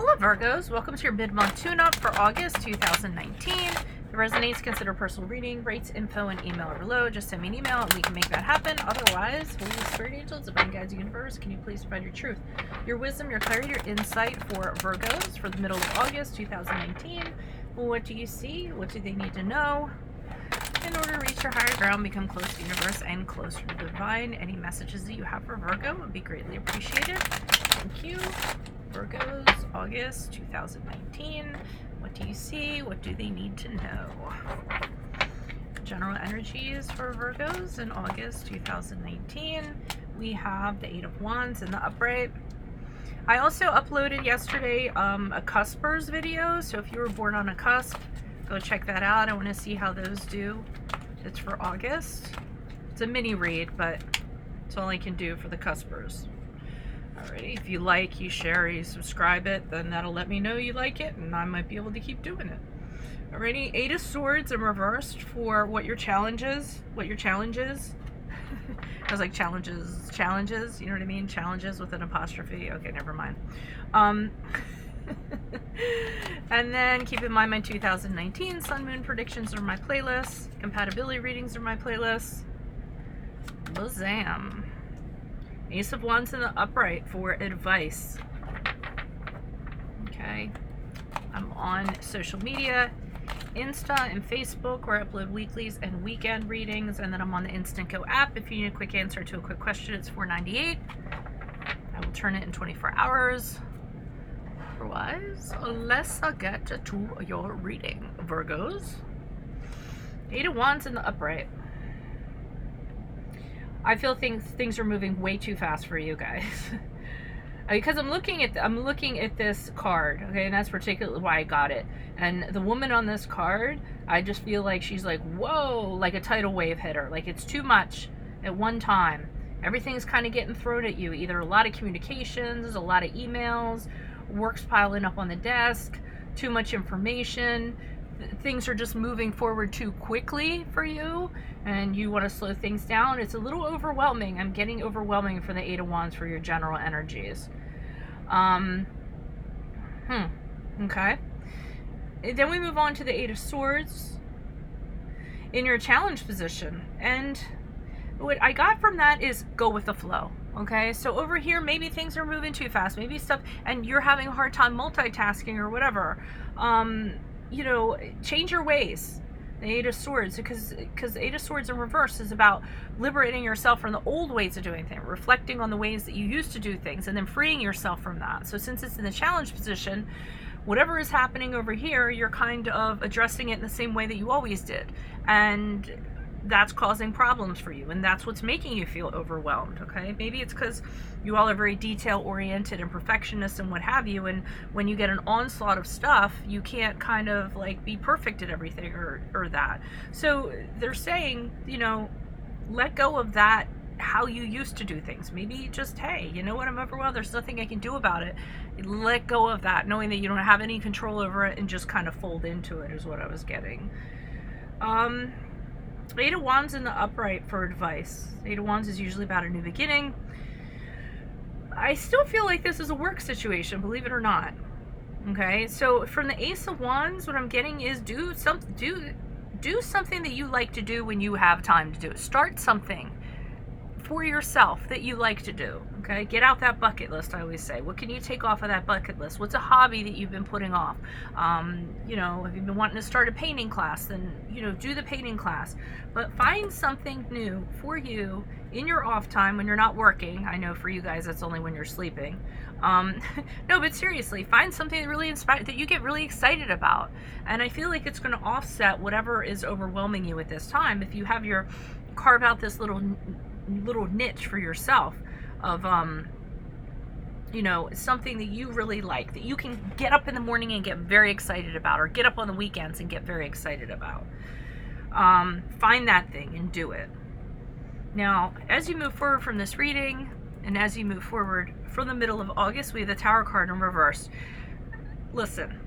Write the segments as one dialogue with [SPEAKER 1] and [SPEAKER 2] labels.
[SPEAKER 1] Hello Virgos, welcome to your mid-month tune-up for August 2019. If it resonates, consider personal reading, rates, info, and email or below. Just send me an email and we can make that happen. Otherwise, Holy Spirit Angels, Divine Guides, Universe, can you please provide your truth, your wisdom, your clarity, your insight for Virgos for the middle of August 2019. What do you see? What do they need to know in order to reach your higher ground, become close to the universe and closer to the divine? Any messages that you have for Virgo would be greatly appreciated. Thank you. Virgos, August 2019. What do you see? What do they need to know? General energies for Virgos in August 2019. We have the Eight of Wands in the upright. I also uploaded yesterday a cuspers video, so if you were born on a cusp, go check that out. I want to see how those do. It's for August. It's a mini read, but it's all I can do for the cuspers. Alrighty, if you like, you share, you subscribe it, then that'll let me know you like it, and I might be able to keep doing it. Alrighty, Eight of Swords in reversed for what your challenge is. I was like, challenges, you know what I mean? Challenges with an apostrophe. Okay, never mind. And then keep in mind my 2019 Sun Moon predictions are my playlist. Compatibility readings are my playlist. Bazam. Ace of Wands in the upright for advice. Okay. I'm on social media, Insta and Facebook, where I upload weeklies and weekend readings, and then I'm on the Instant Go app. If you need a quick answer to a quick question, it's $4.98. I will turn it in 24 hours. Otherwise, let's get to your reading, Virgos. Eight of Wands in the upright. I feel things are moving way too fast for you guys. Because I'm looking at this card, okay, and that's particularly why I got it. And the woman on this card, I just feel like she's like, whoa, like a tidal wave hit her. Like it's too much at one time. Everything's kind of getting thrown at you. Either a lot of communications, a lot of emails, work's piling up on the desk, too much information. Things are just moving forward too quickly for you, and you want to slow things down. It's a little overwhelming. I'm getting overwhelming for the Eight of Wands for your general energies. Okay. Then we move on to the Eight of Swords in your challenge position. And what I got from that is go with the flow. Okay, so over here, maybe things are moving too fast. Maybe stuff, and you're having a hard time multitasking or whatever. You know, change your ways. The Eight of Swords, because Eight of Swords in reverse is about liberating yourself from the old ways of doing things, reflecting on the ways that you used to do things, and then freeing yourself from that. So since it's in the challenge position, whatever is happening over here, you're kind of addressing it in the same way that you always did. And that's causing problems for you, and that's what's making you feel overwhelmed. Okay, maybe it's because you all are very detail oriented and perfectionists and what have you, and when you get an onslaught of stuff, you can't kind of like be perfect at everything or that. So they're saying, you know, let go of that, how you used to do things. Maybe just, hey, you know what, I'm overwhelmed, there's nothing I can do about it. Let go of that, knowing that you don't have any control over it, and just kind of fold into it is what I was getting. Eight of Wands in the upright for advice. Eight of Wands is usually about a new beginning. I still feel like this is a work situation, believe it or not. Okay, so from the Ace of Wands, what I'm getting is do something that you like to do when you have time to do it. Start something for yourself that you like to do. Okay, get out that bucket list. I always say, what can you take off of that bucket list? What's a hobby that you've been putting off? You know, if you've been wanting to start a painting class, then, you know, do the painting class. But find something new for you in your off time when you're not working. I know for you guys that's only when you're sleeping. No, but seriously, find something that really inspires, that you get really excited about. And I feel like it's going to offset whatever is overwhelming you at this time. If you have carve out this little niche for yourself of you know, something that you really like, that you can get up in the morning and get very excited about, or get up on the weekends and get very excited about. Find that thing and do it. Now, as you move forward from this reading, and as you move forward from the middle of August, we have the Tower card in reverse. Listen,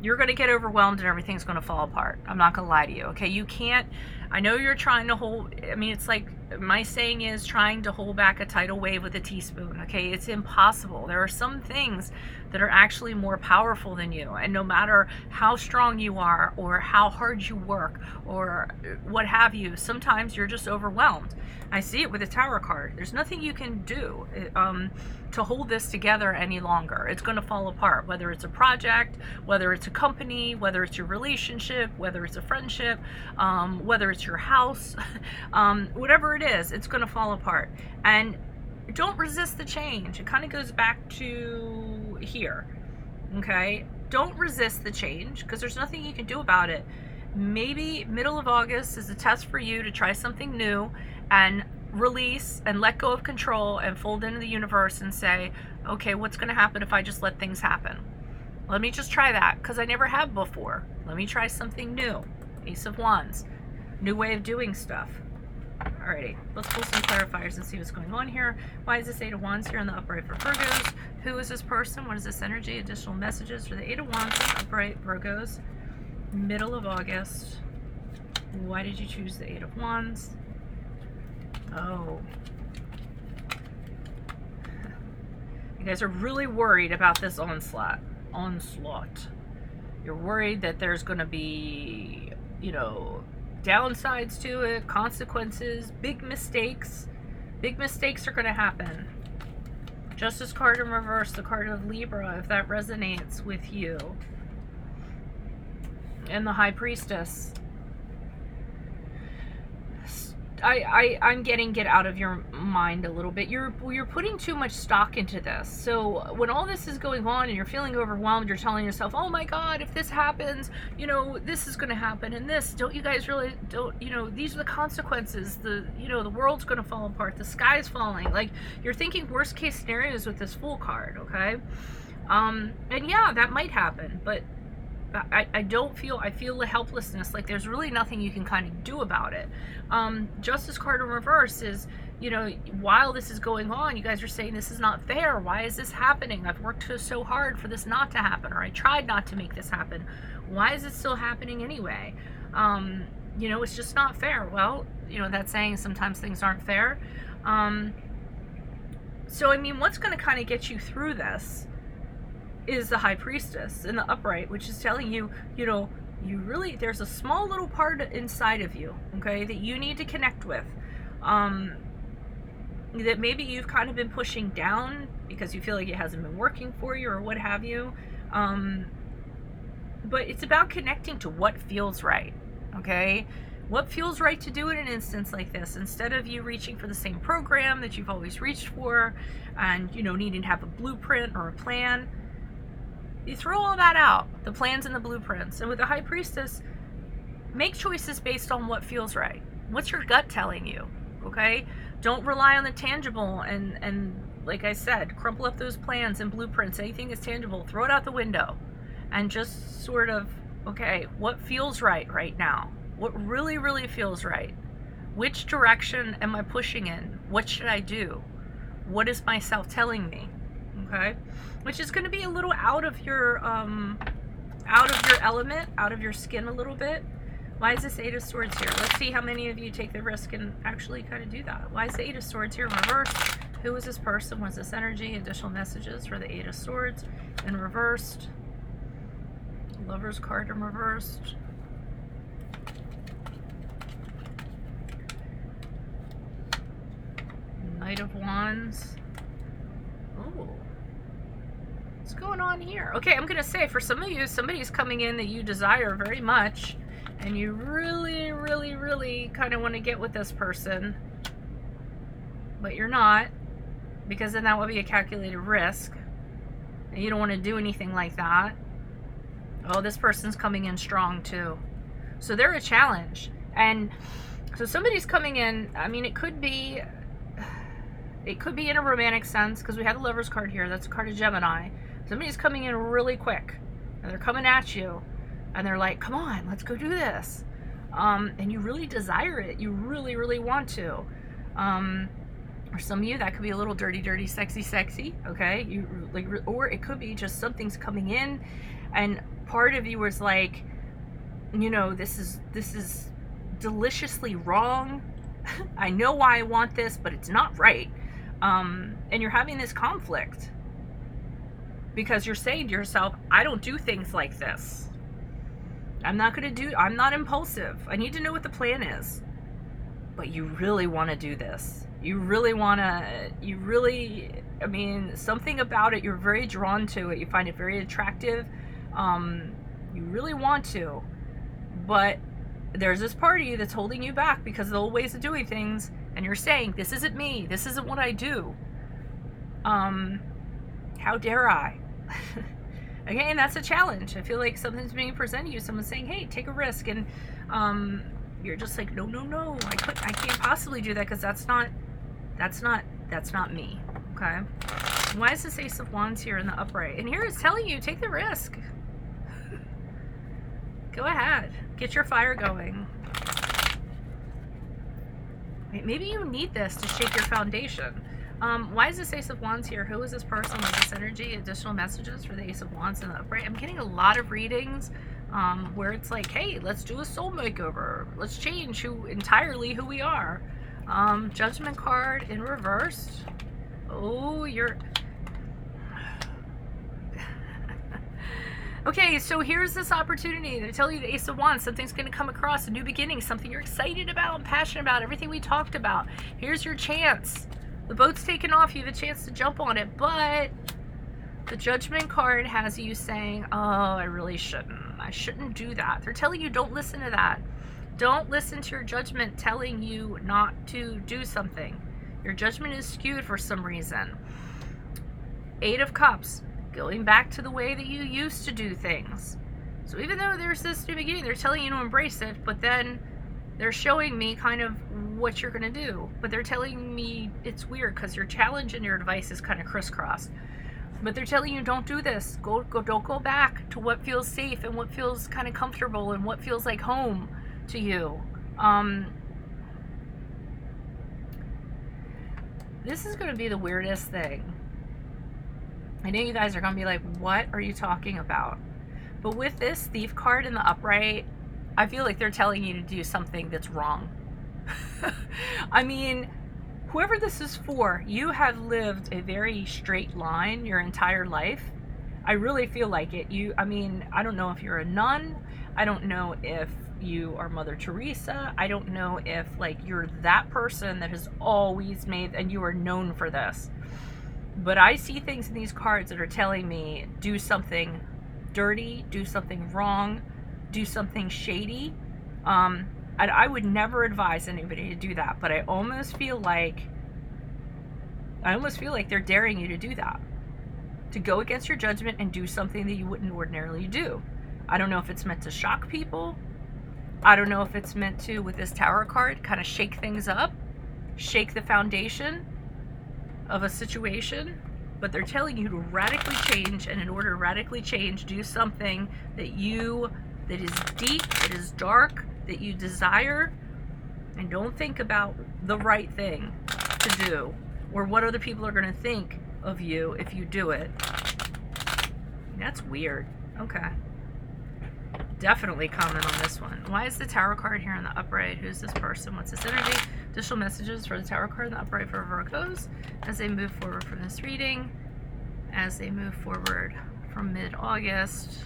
[SPEAKER 1] you're going to get overwhelmed and everything's going to fall apart. I'm not going to lie to you, okay? You can't I know you're trying to hold, I mean, it's like my saying is trying to hold back a tidal wave with a teaspoon, okay? It's impossible. There are some things that are actually more powerful than you, and no matter how strong you are or how hard you work or what have you, sometimes you're just overwhelmed. I see it with the Tower card. There's nothing you can do to hold this together any longer. It's going to fall apart, whether it's a project, whether it's a company, whether it's your relationship, whether it's a friendship, whether it's your house, whatever it is, it's going to fall apart. And don't resist the change. It kind of goes back to here, okay? Don't resist the change, because there's nothing you can do about it. Maybe middle of August is a test for you to try something new and release and let go of control and fold into the universe and say, okay, what's going to happen if I just let things happen? Let me just try that, because I never have before. Let me try something new. Ace of Wands, new way of doing stuff. Alrighty, let's pull some clarifiers and see what's going on here. Why is this Eight of Wands here in the upright for Virgos? Who is this person? What is this energy? Additional messages for the Eight of Wands in the upright Virgos. Middle of August. Why did you choose the Eight of Wands? Oh. You guys are really worried about this onslaught. You're worried that there's going to be, you know, downsides to it, consequences, big mistakes. Big mistakes are going to happen. Justice card in reverse, the card of Libra, if that resonates with you. And the High Priestess. I'm getting get out of your mind a little bit. You're putting too much stock into this. So when all this is going on and you're feeling overwhelmed, you're telling yourself, oh my God, if this happens, you know, this is going to happen, and this, don't you guys really, you know, these are the consequences, you know, the world's going to fall apart, the sky's falling. Like, you're thinking worst case scenarios with this Fool card, okay? And yeah, that might happen, but I feel the helplessness, like there's really nothing you can kind of do about it. Justice card in reverse is, you know, while this is going on, you guys are saying this is not fair. Why is this happening? I've worked so hard for this not to happen, or I tried not to make this happen. Why is it still happening anyway? You know, it's just not fair. Well, you know, that saying, sometimes things aren't fair. So, I mean, what's going to kind of get you through this is the High Priestess in the upright, which is telling you, you know, you really, there's a small little part inside of you, okay, that you need to connect with, that maybe you've kind of been pushing down because you feel like it hasn't been working for you or what have you, but it's about connecting to what feels right, okay? What feels right to do in an instance like this, instead of you reaching for the same program that you've always reached for and, you know, needing to have a blueprint or a plan. You throw all that out, the plans and the blueprints. And with the High Priestess, make choices based on what feels right. What's your gut telling you, okay? Don't rely on the tangible and like I said, crumple up those plans and blueprints. Anything that's tangible, throw it out the window. And just sort of, okay, what feels right now? What really, really feels right? Which direction am I pushing in? What should I do? What is myself telling me? Okay, which is going to be a little out of your element, out of your skin a little bit. Why is this Eight of Swords here? Let's see how many of you take the risk and actually kind of do that. Why is the Eight of Swords here in reverse? Who is this person? What's this energy? Additional messages for the Eight of Swords in reversed. Lover's card in reversed. Knight of Wands. Oh. What's going on here? Okay, I'm gonna say, for some of you, somebody's coming in that you desire very much, and you really, really, really kind of want to get with this person, but you're not, because then that would be a calculated risk, and you don't want to do anything like that. Oh, this person's coming in strong too, so they're a challenge. And so somebody's coming in, I mean, it could be in a romantic sense, because we had the Lover's card here. That's a card of Gemini. Somebody's coming in really quick, and they're coming at you, and they're like, come on, let's go do this. And you really desire it. You really, really want to. Or some of you, that could be a little dirty, sexy, okay? You like, or it could be just something's coming in, and part of you was like, you know, this is deliciously wrong. I know why I want this, but it's not right. And you're having this conflict because you're saying to yourself, I don't do things like this. I'm not impulsive. I need to know what the plan is. But you really want to do this. Something about it, you're very drawn to it. You find it very attractive. You really want to. But there's this part of you that's holding you back because of the old ways of doing things. And you're saying, this isn't me. This isn't what I do. How dare I? Again, that's a challenge. I feel like something's being presented to you. Someone's saying, hey, take a risk. And you're just like, no. I can't possibly do that because that's not me. Okay. Why is this Ace of Wands here in the upright? And here it's telling you, take the risk. Go ahead. Get your fire going. Maybe you need this to shake your foundation. Why is this Ace of Wands here? Who is this person with this energy? Additional messages for the Ace of Wands in the upright. I'm getting a lot of readings where it's like, hey, let's do a soul makeover. Let's change entirely who we are. Judgment card in reverse. Oh, okay, so here's this opportunity. They tell you the Ace of Wands, something's going to come across, a new beginning, something you're excited about and passionate about, everything we talked about. Here's your chance. The boat's taken off, you have a chance to jump on it, but the Judgment card has you saying, oh, I really shouldn't. I shouldn't do that. They're telling you don't listen to that. Don't listen to your judgment telling you not to do something. Your judgment is skewed for some reason. 8 of Cups. Going back to the way that you used to do things. So even though there's this new beginning, they're telling you to embrace it, but then they're showing me kind of what you're going to do. But they're telling me it's weird because your challenge and your advice is kind of crisscrossed. But they're telling you don't do this. Don't go back to what feels safe and what feels kind of comfortable and what feels like home to you. This is going to be the weirdest thing. I know you guys are going to be like, what are you talking about? But with this Thief card in the upright, I feel like they're telling you to do something that's wrong. I mean, whoever this is for, you have lived a very straight line your entire life. I really feel like it. I don't know if you're a nun. I don't know if you are Mother Teresa. I don't know if you're that person that has always made, and you are known for this. But I see things in these cards that are telling me do something dirty, do something wrong, do something shady. I would never advise anybody to do that, but I almost feel like they're daring you to do that. To go against your judgment and do something that you wouldn't ordinarily do. I don't know if it's meant to shock people. I don't know if it's meant to, with this Tower card, kind of shake things up, shake the foundation of a situation, but they're telling you to radically change, and in order to radically change, do something that is deep, that is dark, that you desire, and don't think about the right thing to do or what other people are going to think of you if you do it. That's weird. Okay. Definitely comment on this one. Why is the Tower card here in the upright? Who's this person? What's this energy? Additional messages for the Tower card in the upright for Virgos as they move forward from this reading, as they move forward from mid-August.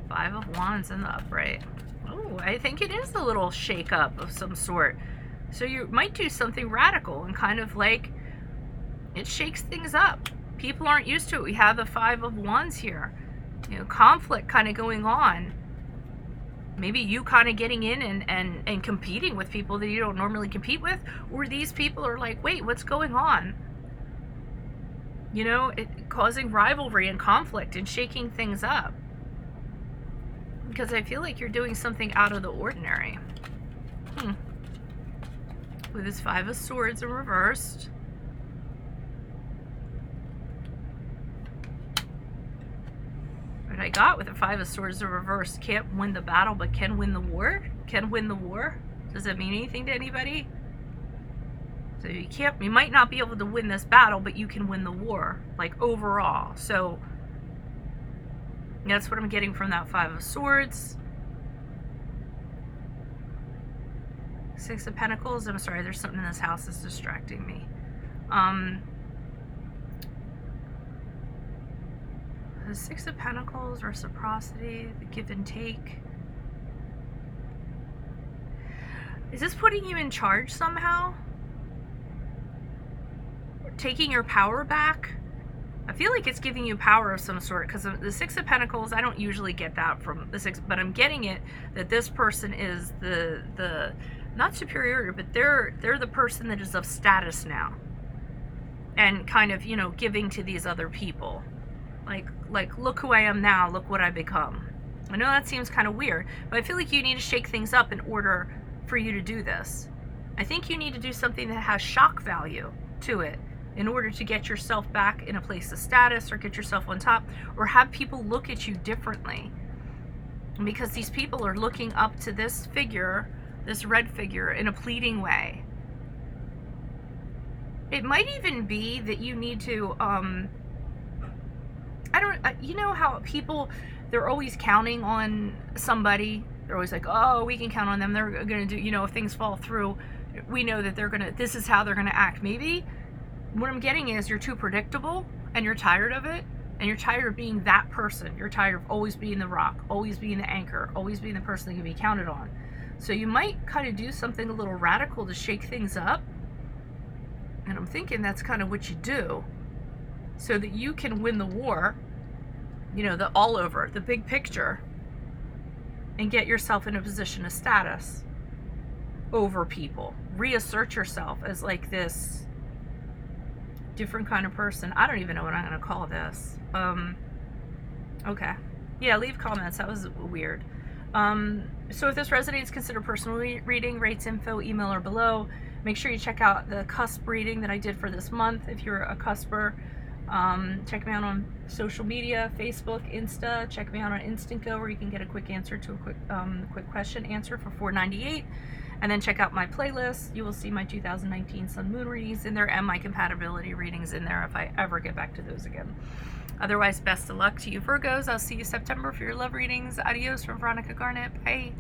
[SPEAKER 1] 5 of Wands in the upright. Oh, I think it is a little shake-up of some sort. So you might do something radical and kind of it shakes things up. People aren't used to it. We have the 5 of Wands here. Conflict kind of going on. Maybe you kind of getting in and competing with people that you don't normally compete with, or these people are like, wait, what's going on? It causing rivalry and conflict and shaking things up. Because I feel like you're doing something out of the ordinary. With this 5 of Swords in reversed. What I got with the 5 of Swords in reverse, can't win the battle, but can win the war? Can win the war? Does that mean anything to anybody? So you might not be able to win this battle, but you can win the war, overall. So that's what I'm getting from that 5 of Swords. Six of Pentacles. I'm sorry, there's something in this house that's distracting me. The Six of Pentacles, reciprocity, the give and take. Is this putting you in charge somehow? Taking your power back? I feel like it's giving you power of some sort, because the Six of Pentacles, I don't usually get that from the Six, but I'm getting it that this person is the not superior, but they're the person that is of status now, and kind of, you know, giving to these other people, like look who I am now, look what I become. I know that seems kind of weird, but I feel like you need to shake things up in order for you to do this. I think you need to do something that has shock value to it in order to get yourself back in a place of status, or get yourself on top, or have people look at you differently. Because these people are looking up to this figure, this red figure, in a pleading way. It might even be that you need to, you know how people, they're always counting on somebody. They're always like, oh, we can count on them. They're going to do, you know, if things fall through, we know that they're going to, this is how they're going to act. Maybe what I'm getting is you're too predictable, and you're tired of it, and you're tired of being that person. You're tired of always being the rock, always being the anchor, always being the person that can be counted on. So you might kind of do something a little radical to shake things up. And I'm thinking that's kind of what you do, so that you can win the war, you know, the all over, the big picture, and get yourself in a position of status over people. Reassert yourself as like this different kind of person. I don't even know what I'm going to call this. Okay. Yeah, leave comments. That was weird. So if this resonates, consider personal reading. Rates, info, email, or below. Make sure you check out the cusp reading that I did for this month if you're a cusper. Check me out on social media, Facebook, Insta. Check me out on Instinco, where you can get a quick answer to a quick question answer for $4.98. And then check out my playlist. You will see my 2019 Sun Moon readings in there, and my compatibility readings in there if I ever get back to those again. Otherwise, best of luck to you Virgos. I'll see you September for your love readings. Adios from Veronica Garnett. Bye.